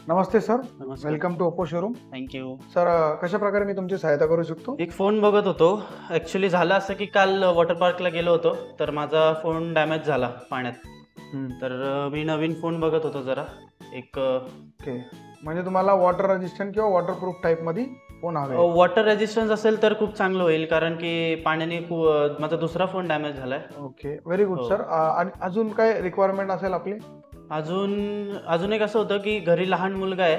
नमस्ते sir. नमस्कार. Welcome to Oppo showroom. Thank you. Sir कशा प्रकारे मी तुमची सहायता करू शकतो? एक फोन बघत होतो. ॲक्च्युली झालं असं की काल वॉटर पार्कला गेलो होतो, तर माझा फोन डॅमेज झाला पाण्यात. तर मी नवीन फोन बघत होतो जरा. एक ओके. म्हणजे तुम्हाला वॉटर रेजिस्टंट किंवा वॉटरप्रूफ टाईपमध्ये फोन हवे आहे. वॉटर रेझिस्टन्स असेल तर खूप चांगलं होईल, कारण की पाण्याने माझा दुसरा फोन डॅमेज झालाय. ओके, व्हेरी गुड हो. सर. आणि अजून काय रिक्वायरमेंट असेल आपली? अजून एक असं होतं की घरी लहान मुलगा आहे,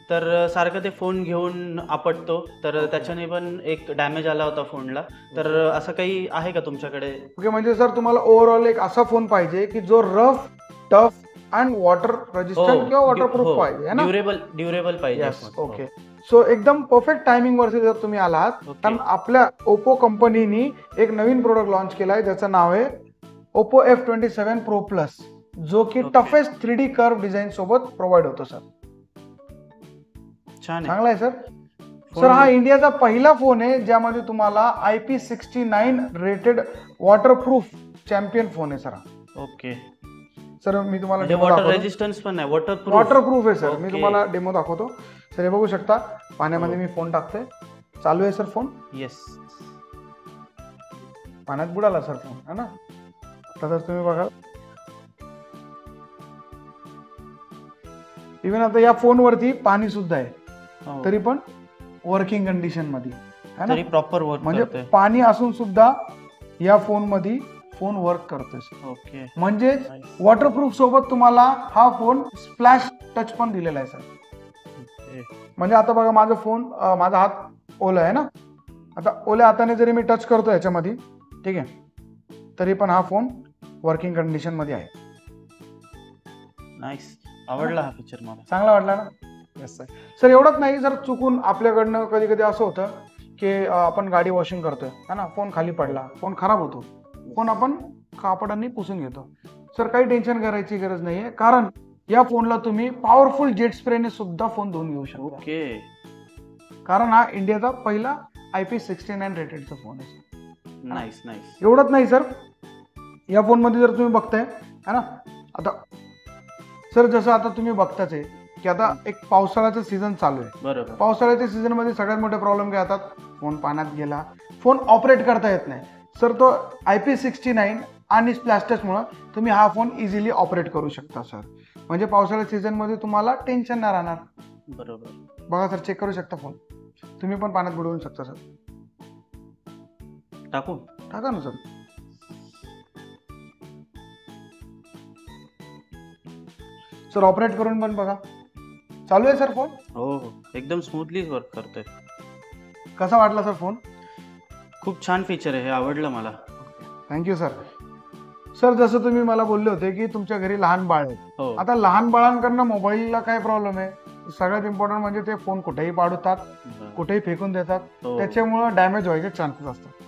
तर सारखं ते फोन घेऊन आपटतो, तर ओके. त्याच्याने पण एक डॅमेज आला होता फोनला. तर असं काही आहे का तुमच्याकडे? ओके, म्हणजे सर तुम्हाला ओव्हरऑल एक असा फोन पाहिजे की जो rough, tough and water resistant किंवा वॉटरप्रूफ पाहिजे है ना? ड्युरेबल पाहिजे यस. फोन. ओके. सो एकदम परफेक्ट टायमिंग वरती जर तुम्ही आलात, ओके. कारण आपल्या ओप्पो कंपनीनी एक नवीन प्रोडक्ट लॉन्च केलाय ज्याचं नाव आहे ओप्पो F27 Pro Plus, जो की okay. Toughest 3D curve design सोबत प्रोव्हाइड होतो सर. छान आहे. चांगला आहे सर. फोन- सर हा इंडियाचा पहिला फोन आहे ज्यामध्ये तुम्हाला IP69 rated waterproof champion phone आहे सर. ओके. सर मी तुम्हाला म्हणजे डेमो वॉटर दाखवतो. रेजिस्टन्स पण आहे, वॉटरप्रूफ. वॉटरप्रूफ आहे सर. मी ओके. तुम्हाला डेमो दाखवतो. सर हे बघू शकता, पाण्यामध्ये हो. मी फोन टाकतोय. चालू आहे सर फोन. येस. पाण्यात बुडाला सर फोन, है ना? आता जर तुम्ही बघा, इव्हन आता या फोनवरती पाणी सुद्धा आहे, हो. तरी पण वर्किंग कंडिशन मध्ये है ना? तरी प्रॉपर वर्क म्हणजे करतोय. पाणी असून सुद्धा या फोन मध्ये फोन वर्क करतोय सर. ओके. म्हणजे Nice. वॉटरप्रूफ सोबत तुम्हाला हा फोन स्प्लॅश टच पण दिलेला आहे सर. ओके. म्हणजे आता बघा माझा फोन, माझा हात ओला आहे ना, आता ओल्या हाताने जरी मी टच करतो याच्यामध्ये, ठीक आहे, तरी पण हा फोन वर्किंग कंडिशन मध्ये आहे. नाईस. आवडला हा पिक्चर मला. चांगला वाटला ना? Yes sir. सर एवढंच नाही सर, चुकून आपल्याकडनं कधी कधी असं होतं की आपण गाडी वॉशिंग करतोय है ना, फोन खाली पडला, फोन खराब होतो, फोन आपण कापडांनी पुसून घेतो. सर काही टेन्शन करायची गरज नाहीये, कारण या फोनला तुम्ही पॉवरफुल जेट स्प्रेने सुद्धा फोन धुवून घेऊ शकता. ओके. कारण हा इंडियाचा पहिला IP69 रेटेडचा फोन आहे. Nice nice. एवढंच नाही सर, या फोनमध्ये जर तुम्ही बघताय है ना, आता सर जसं आता तुम्ही बघताच आहे की आता एक पावसाळ्याचं सीझन चालू आहे. बरोबर. पावसाळ्याच्या सीझन मध्ये सगळ्यात मोठे प्रॉब्लेम काय येतात? फोन पाण्यात गेला, फोन ऑपरेट करता येत नाही. सर तो IP69 आणि स्प्लॅश टचमुळे तुम्ही हा फोन इझिली ऑपरेट करू शकता सर. म्हणजे पावसाळ्याच्या सीझन मध्ये तुम्हाला टेन्शन नाही राहणार. बरोबर. बघा सर, चेक करू शकता फोन, तुम्ही पण पाण्यात बुडवू शकता सर. टाकू. टाका ना सर. सर ऑपरेट करून पण बघा, चालू आहे सर फोन. हो हो, एकदम स्मूथली वर्क करतोय. कसा वाटला सर फोन? खूप छान फीचर आहे हे, आवडलं मला. Thank you sir. सर जसं तुम्ही मला बोलले होते की तुमच्या घरी लहान बाळ आहे, हो. आता लहान बाळांकडनं मोबाईलला काय प्रॉब्लेम आहे? सगळ्यात इम्पॉर्टंट म्हणजे ते फोन कुठेही पाडतात, बरं. कुठेही फेकून देतात, हो. त्याच्यामुळं डॅमेज व्हायचे चान्सेस असतात.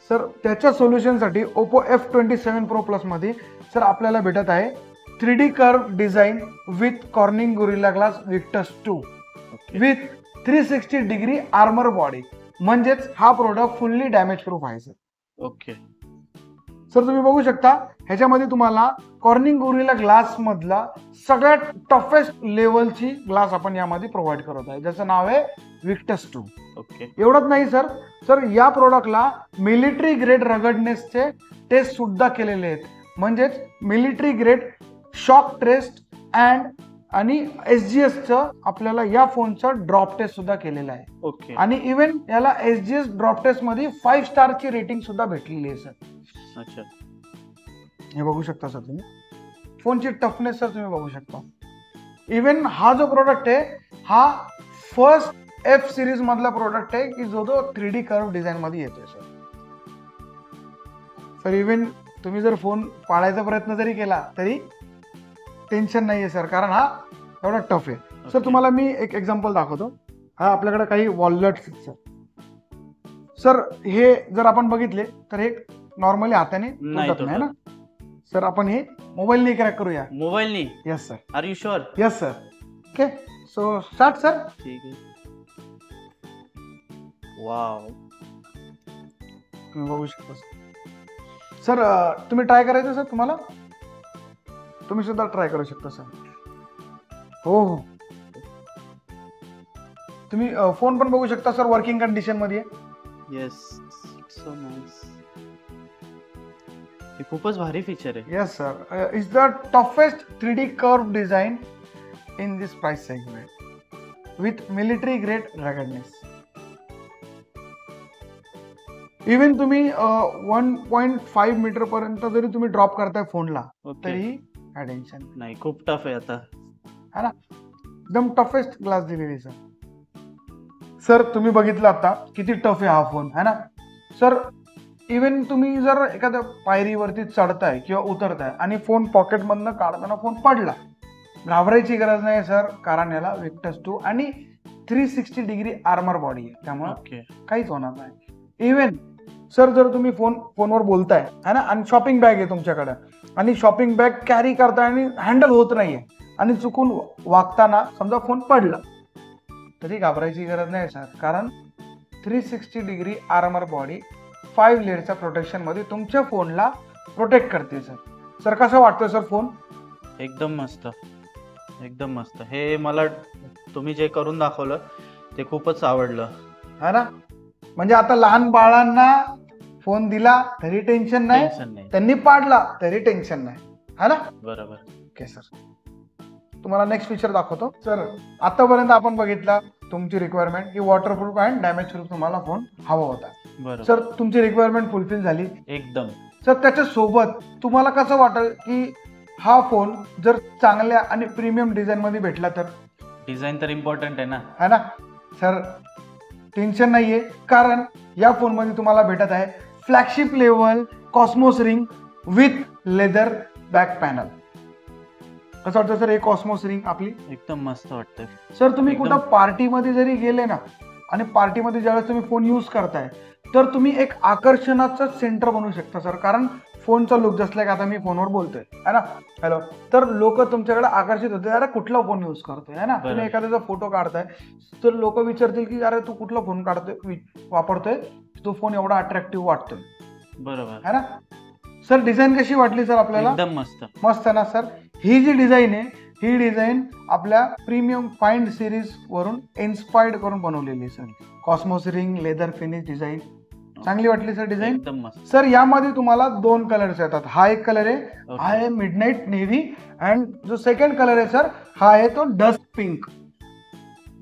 सर त्याच्या सोल्युशनसाठी ओप्पो F27 Pro Plus मध्ये सर आपल्याला भेटत आहे 3D curve design with cornering gorilla glass Victus 2 okay. With 360 degree armour body. म्हणजेच हा प्रोडक्ट फुल्ली डॅमेज प्रूफ आहे सर. ओके. सर तुम्ही बघू शकता, ह्याच्यामध्ये तुम्हाला कॉर्निंग गोरिल्ला ग्लास मधला सगळ्यात टफेस्ट लेवलची ग्लास आपण यामध्ये प्रोव्हाइड करत आहे, ज्याचं नाव आहे विक्टस 2. ओके. एवढंच नाही सर, सर या प्रोडक्टला मिलिटरी ग्रेड रगडनेसचे टेस्ट सुद्धा केलेले आहेत. म्हणजेच मिलिटरी ग्रेड शॉक टेस्ट आणि SGSचं आपल्याला या फोनचं ड्रॉप टेस्ट सुद्धा केलेलं आहे. ओके. आणि इव्हन याला SGS ड्रॉप टेस्ट मध्ये 5 स्टारची रेटिंग सुद्धा भेटलेली आहे सर. अच्छा. हे बघू शकता सर तुम्ही, फोनची टफनेस सर तुम्ही बघू शकता. इव्हन हा जो प्रोडक्ट आहे हा फर्स्ट F सिरीज मधला प्रोडक्ट आहे की जो 3D कर्व डिझाईन मध्ये येतोय सर. सर इव्हन तुम्ही जर फोन पाळायचा प्रयत्न जरी केला तरी टेन्शन नाहीये सर, कारण हा एवढा टफ आहे. Sir okay. तुम्हाला मी एक एक्झाम्पल दाखवतो. हा आपल्याकडे काही वॉलनट्स आहेत सर. सर हे जर आपण बघितले तर हे नॉर्मली हाताने नाही तुटत नाही तुटत. ना. सर आपण हे मोबाईलने क्रॅक करूया. मोबाईलनी. Yes sir. Are you sure? Yes sir. Okay, so start sir. ठीक आहे. वाव. तुम्ही बघू शकता सर. तुम्ही ट्राय करायचं सर, तुम्हाला तुम्ही सुद्धा ट्राय करू शकता सर. हो हो तुम्ही फोन पण बघू शकता सर, वर्किंग कंडिशन मध्ये आहे. Yes, so nice. हे खूपच भारी फीचर आहे. Yes sir, is the toughest 3D curve design in this price segment with military grade ruggedness. Even तुम्ही 1.5 मीटर पर्यंत जरी तुम्ही ड्रॉप करताय फोनला ओके. तरी काय टेन्शन नाही, खूप टफ आहे आता. है ना. एकदम टफेस्ट ग्लास दिलेली सर. सर तुम्ही बघितलं आता किती टफ आहे हा फोन, है ना सर. इव्हन तुम्ही जर एखाद्या पायरीवरती चढताय किंवा उतरताय आणि फोन पॉकेटमधनं काढताना फोन पडला, घाबरायची गरज नाही सर, कारण याला विक्टस 2 आणि 360 डिग्री आर्मर बॉडी आहे, त्यामुळे ओके. काहीच होणार नाही. इव्हन सर जर तुम्ही फोनवर बोलताय है ना, आणि शॉपिंग बॅग आहे तुमच्याकडे, आणि शॉपिंग बॅग कॅरी करताय आणि हँडल होत नाहीये, आणि चुकून वागताना समजा फोन पडला, तरी घाबरायची गरज नाही सर, कारण 360 डिग्री आर्मर बॉडी 5 लेअरच्या प्रोटेक्शन मध्ये तुमच्या फोनला प्रोटेक्ट करते सर. सर कसं वाटतं सर फोन? एकदम मस्त, एकदम मस्त. हे मला तुम्ही जे करून दाखवलं ते खूपच आवडलं. है ना. म्हणजे आता लहान बाळांना फोन दिला तरी टेन्शन नाही, टेन्शन नाही. त्यांनी पाडला तरी टेन्शन नाही, है ना. बरोबर. ओके सर, तुम्हाला नेक्स्ट फीचर दाखवतो. सर आतापर्यंत आपण बघितला तुमची रिक्वायरमेंट की वॉटरप्रूफ अँड डॅमेज प्रूफ तुम्हाला फोन हवा होता. बरोबर. सर तुमची रिक्वायरमेंट फुलफिल झाली. एकदम. सर त्याच्यासोबत तुम्हाला कसं वाटेल की हा फोन जर चांगल्या आणि प्रीमियम डिझाईन मध्ये भेटला तर? डिझाईन तर इम्पॉर्टंट आहे ना. है ना सर. टेन्शन नाहीये, कारण या फोन मध्ये तुम्हाला भेटत आहे flagship level Cosmos ring with leather back panel. कसं वाटतं सर हे कॉस्मोस रिंग आपली? एकदम मस्त वाटतंय. सर तुम्ही एकदम. कुठं पार्टीमध्ये जरी गेले ना, आणि पार्टीमध्ये ज्यावेळेस तुम्ही फोन यूज करताय, तर तुम्ही एक आकर्षणाचं सेंटर बनवू शकता सर, कारण फोनचा लुक जसं की आता मी फोनवर बोलतोय है ना, हॅलो, तर लोक तुमच्याकडे आकर्षित होते, अरे कुठला फोन यूज करतोय, है ना. तुम्ही एखाद्याचा फोटो काढताय तर लोक विचारतील की अरे तू कुठला फोन काढतोय वापरतोय, तो फोन एवढा अट्रॅक्टिव्ह वाटतोय. बरोबर. है ना. सर डिझाईन कशी वाटली सर आपल्याला? एकदम मस्त. मस्त ना सर. ही जी डिझाईन आहे, ही डिझाईन आपल्या प्रीमियम फाइंड सिरीज वरून इन्स्पायर्ड करून बनवलेली आहे sir. Cosmos ring leather finish design चांगली वाटली सर डिझाईन? एकदम मस्त. सर यामध्ये तुम्हाला 2 कलर्स येतात. हा एक कलर आहे, Okay. हा आहे मिडनाईट नेव्ही, अँड जो सेकंड कलर आहे सर हा आहे तो डस्ट पिंक.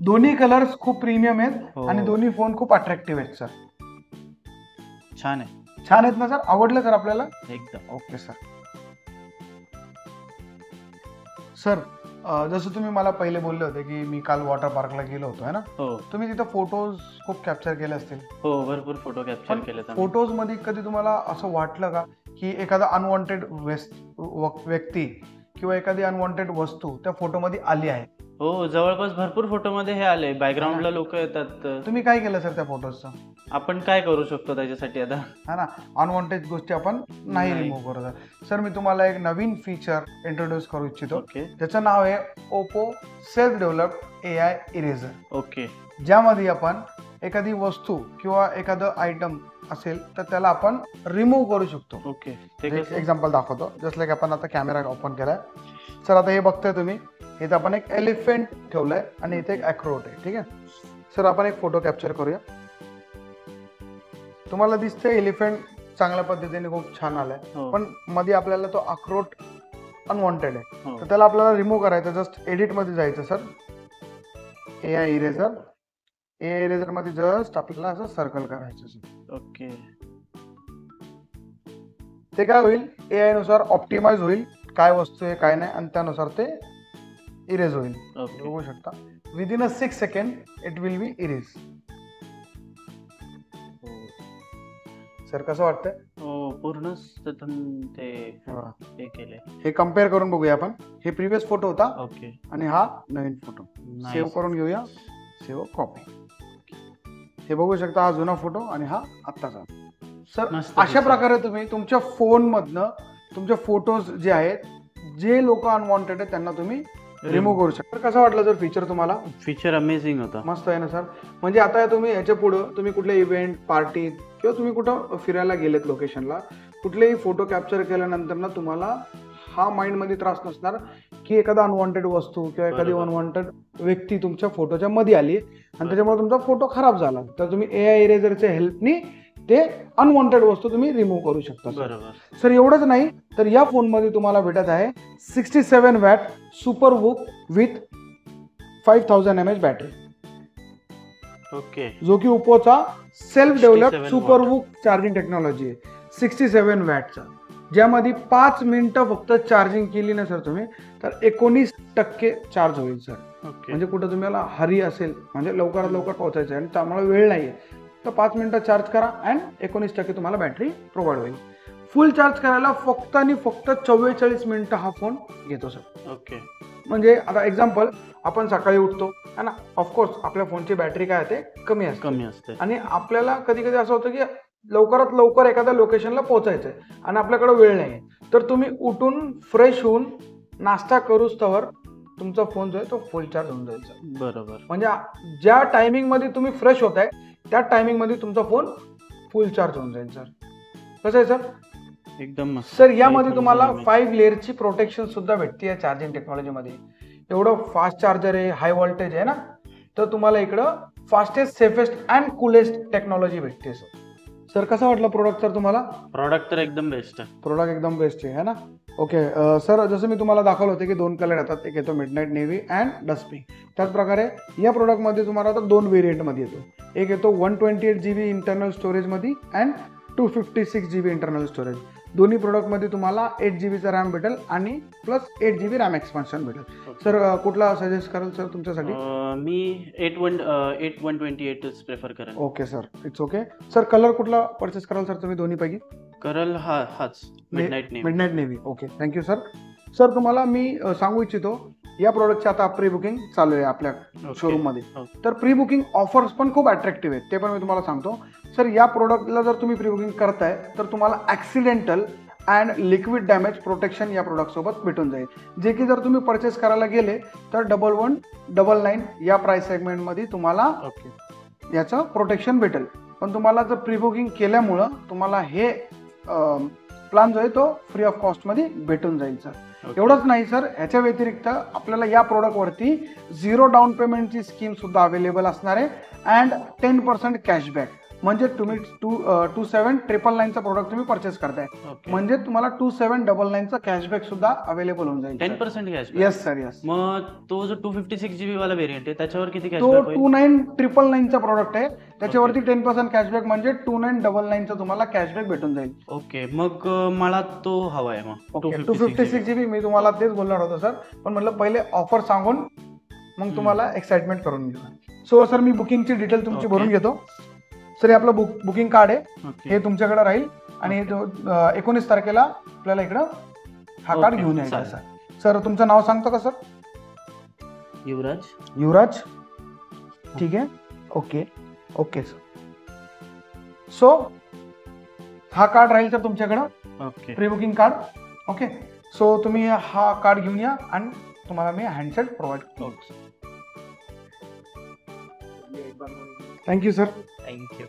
दोन्ही कलर्स खूप प्रीमियम आहेत हो. आणि दोन्ही फोन खूप अट्रॅक्टिव्ह आहेत सर. छान आहे. छान आहेत ना सर? आवडलं सर आपल्याला? एकदम. Okay sir. सर जसं तुम्ही मला पहिले बोलले होते की मी काल वॉटर पार्कला गेलो होतो है ना, हो तुम्ही तिथं फोटोज खूप कॅप्चर केले असतील. हो, भरपूर फोटो कॅप्चर पण केले. फोटोज मध्ये कधी तुम्हाला असं वाटलं का की एखादा अनवॉन्टेड व्यक्ती किंवा एखादी अनवॉन्टेड वस्तू त्या फोटोमध्ये आली आहे? हो, जवळपास भरपूर फोटोमध्ये हे आले, बॅकग्राऊंडला लोक येतात. तुम्ही काय केलं सर त्या फोटोजचं? आपण काय करू शकतो त्याच्यासाठी आता? है ना, अनवॉन्टेड गोष्टी आपण नाही नाही. रिमूव्ह करत. सर मी तुम्हाला एक नवीन फीचर इंट्रोड्यूस करू इच्छितो. ओके. त्याचं नाव आहे Oppo self developed AI eraser, okay. ज्यामध्ये आपण एखादी वस्तू किंवा एखादं आयटम असेल तर त्याला आपण रिमूव्ह करू शकतो. ओके. ते एक कसं? एक्झाम्पल दाखवतो. जसं की आपण आता कॅमेरा ओपन केलाय सर, आता हे बघताय तुम्ही, इथे आपण एक एलिफंट ठेवलंय आणि इथे एक अॅक्रोट आहे. ठीक आहे सर, आपण एक फोटो कॅप्चर करूया. तुम्हाला दिसतंय एलिफंट चांगल्या पद्धतीने खूप छान आलाय, हो. पण मध्ये आपल्याला तो अक्रोट अनवॉन्टेड आहे, हो. तर त्याला आपल्याला रिमूव्ह करायचं. जस्ट एडिट मध्ये जायचं sir, AI eraser. AI eraser मध्ये जस्ट आपल्याला असं सर्कल करायचं सर. ओके. ते काय होईल, AI नुसार ऑप्टिमाइज होईल काय वस्तू आहे काय नाही, आणि त्यानुसार ते इरेज होईल. ओके. बघू शकता, within a 6 second it will be erase. Sir कसं वाटतंय? हो, पूर्णच ते हे केले. हे कम्पेअर करून बघूया आपण. हे प्रिव्हियस फोटो होता ओके. आणि हा नवीन फोटो. Nice. सेव्ह करून घेऊया, सेव्ह कॉपी. हे बघू शकता, हा जुना फोटो आणि हा आत्ताचा. सर मस्त अशा दिसतं. प्रकारे तुम्ही तुमच्या फोन मधनं तुमचे फोटोज जे आहेत, जे लोक अनवॉन्टेड आहेत त्यांना तुम्ही रिमूव्ह करू शकता. कसं वाटलं जर फीचर तुम्हाला? फीचर अमेझिंग होता. मस्त आहे ना सर. म्हणजे आता तुम्ही ह्याच्या पुढं तुम्ही कुठल्या इव्हेंट पार्टी किंवा तुम्ही कुठं फिरायला गेलेत लोकेशनला, कुठलेही फोटो कॅप्चर केल्यानंतर ना तुम्हाला हा माइंडमध्ये त्रास नसणार की एखादा अनवॉन्टेड वस्तू किंवा एखादी बरोबर. अनवॉन्टेड व्यक्ती तुमच्या फोटोच्या मध्ये आली आणि त्याच्यामुळे तुमचा फोटो खराब झाला, तर तुम्ही AI इरेजरच्या हेल्पनी ते अनवॉन्टेड वस्तू तुम्ही रिमूव्ह करू शकता. बरोबर. सर एवढंच नाही तर या फोनमध्ये तुम्हाला भेटत आहे 67 watt super VOOC with 5000 mAh battery, okay. जो की ओप्पोचा self develop 67 super watt. VOOC charging technology आहे 67 वॅटचा, ज्यामध्ये 5 मिनिटं फक्त चार्जिंग केली ना सर तुम्ही तर 19% चार्ज होईल सर. ओके. म्हणजे कुठं तुम्हाला हरी असेल, म्हणजे लवकरात लवकर पोहोचायचं आहे आणि त्यामुळे वेळ नाहीये, तर 5 मिनिटं चार्ज करा अँड 19% तुम्हाला बॅटरी प्रोव्हाइड होईल. फुल चार्ज करायला फक्त आणि फक्त 44 मिनिटं हा फोन घेतो सर. ओके. म्हणजे आता एक्झाम्पल, आपण सकाळी उठतो है ना, ऑफकोर्स आपल्या फोनची बॅटरी काय असते, कमी असते कमी असते. आणि आपल्याला कधी कधी असं होतं की लवकरात लवकर एखाद्या लोकेशनला पोहोचायचंय आणि आपल्याकडे वेळ नाही, तर तुम्ही उठून फ्रेश होऊन नाश्ता करूच तवर तुमचा फोन जो आहे तो फुल चार्ज होऊन जाईल सर. बरोबर. म्हणजे ज्या टायमिंग मध्ये तुम्ही फ्रेश होताय त्या टायमिंग मध्ये तुमचा फोन फुल चार्ज होऊन जाईल सर. कसं आहे सर? एकदम मस्त. सर यामध्ये तुम्हाला एकदम 5 लेअरची प्रोटेक्शन सुद्धा भेटते या चार्जिंग टेक्नॉलॉजीमध्ये. एवढं फास्ट चार्जर आहे, हाय व्होल्टेज आहे ना, तर तुम्हाला इकडं fastest, safest and coolest technology भेटते सर. सर कसा वाटला प्रोडक्ट सर तुम्हाला? प्रॉडक्ट तर एकदम बेस्ट आहे. प्रोडक्ट एकदम बेस्ट आहे ना. ओके सर, जसं मी तुम्हाला दाखवलं होतं की 2 कलर येतात, एक येतो midnight navy and dust pink. त्याच प्रकारे या प्रोडक्टमध्ये तुम्हाला आता 2 व्हेरियंटमध्ये येतो. एक येतो 128 GB इंटरनल स्टोरेजमध्ये अँड 256 GB इंटरनल स्टोरेज. दोन्ही प्रोडक्टमध्ये तुम्हाला 8 GBचा रॅम भेटेल आणि प्लस 8 GB रॅम एक्सपान्शन भेटेल. सर कुठला सजेस्ट कराल सर तुमच्यासाठी? मी 8128 प्रेफर करेन. Okay sir, it's okay. Sir colour कुठला परचेस कराल सर तुम्ही दोन्हीपैकी? करल हाच midnight navy. Midnight navy. Okay, thank you sir. Sir तुम्हाला मी सांगू इच्छितो, या प्रोडक्टची आता प्री बुकिंग चालू आहे आपल्या शोरूम मध्ये. तर प्री बुकिंग ऑफर्स पण खूप अट्रॅक्टिव्ह आहेत, ते पण मी तुम्हाला सांगतो. सर या प्रोडक्टला जर तुम्ही प्री बुकिंग करताय तर तुम्हाला accidental and liquid damage protection या प्रोडक्ट सोबत भेटून जाईल, जे की जर तुम्ही परचेस करायला गेले तर 1199 या प्राइस सेगमेंटमध्ये तुम्हाला ओके. याचं प्रोटेक्शन भेटेल. पण तुम्हाला जर प्री बुकिंग केल्यामुळं तुम्हाला हे प्लान जो आहे तो फ्री ऑफ कॉस्टमध्ये भेटून जाईल सर. एवढंच नाही सर, ह्याच्या व्यतिरिक्त आपल्याला या प्रोडक्टवरती 0 डाऊन पेमेंटची स्कीम सुद्धा अवेलेबल असणार आहे अँड 10% कॅशबॅक. म्हणजे तुम्ही 27999चा प्रोडक्ट तुम्ही परचेस करताय म्हणजे तुम्हाला 2799चा कॅशबॅक सुद्धा अवेलेबल होऊन जाईल. 10% कॅशबॅक. Yes sir, yes. मग तो जो 256 GB वाला व्हेरियंट आहे त्याच्यावर किती तो कॅशबॅक होईल? 29999चा प्रोडक्ट आहे, त्याच्यावरती 10% कॅशबॅक म्हणजे 2999चा तुम्हाला कॅशबॅक भेटून जाईल. ओके. मग मला तो हवा आहे. मग 256 GB मी तुम्हाला तेच बोलणार होतो सर, पण म्हटलं पहिले ऑफर सांगून मग तुम्हाला एक्साइटमेंट करून घेऊ. सो सर मी बुकिंगची डिटेल तुमची भरून घेतो. सर हे आपलं बुकिंग कार्ड आहे, हे तुमच्याकडे राहील आणि 19 तारखेला आपल्याला इकडं हा कार्ड घेऊन यायचा सर. सर तुमचं नाव सांगतो का सर? युवराज. युवराज, ठीक आहे. Okay okay sir. सो हा कार्ड राहील सर तुमच्याकडं, okay. Pre booking card. Okay, so तुम्ही हा कार्ड घेऊन या आणि तुम्हाला मी हँडसेट प्रोव्हाइड करतो. Thank you sir. थँक्यू.